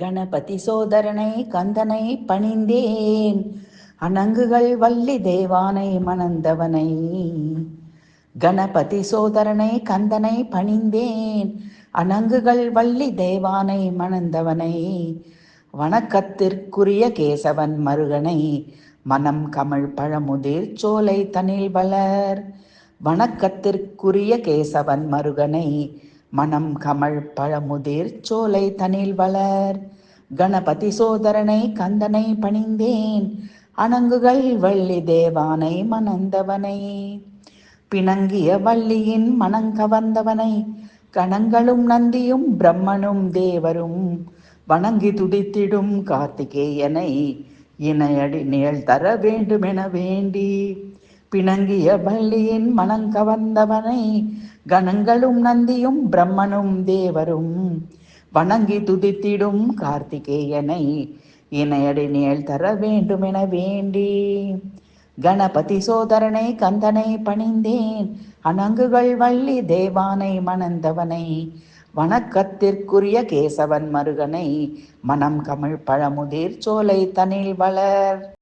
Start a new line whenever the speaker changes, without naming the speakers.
கணபதி சோதரனை கந்தனை பணிந்தேன், அணங்குகள் வள்ளி தேவானை மணந்தவனை. கணபதி சோதரனை கந்தனை பணிந்தேன், அணங்குகள் வள்ளி தேவானை மணந்தவனை. வணக்கத்திற்குரிய கேசவன் மருகனை, மனம் கமழ் பழமுதிர் சோலை தனில் வளர். வணக்கத்திற்குரிய கேசவன் மருகனை, மனம் கமழ் பழமுதிர் சோலை தனில் வளர். கணபதி சோதரனை கந்தனை பணிந்தேன், அணங்குகள் வள்ளி தேவானை மணந்தவனை. பிணங்கிய வள்ளியின் மணங்கவந்தவனை, கணங்களும் நந்தியும் பிரம்மனும் தேவரும் வணங்கி துடித்திடும் கார்த்திகேயனை, இணையடி நிழல் தர வேண்டுமென வேண்டி. பிணங்கிய வள்ளியின் மணங்கவந்தவனை, கணங்களும் நந்தியும் பிரம்மனும் தேவரும் வணங்கி துதித்திடும் கார்த்திகேயனை, இணையடி நிழல் தர வேண்டுமென வேண்டி. கணபதி சோதரனை கந்தனை பணிந்தேன், அணங்குகள் வள்ளி தேவானை மணந்தவனை. வணக்கத்திற்குரிய கேசவன் மருகனை, மனம் கமழ் பழமுதிர் சோலை தனில் வளர்.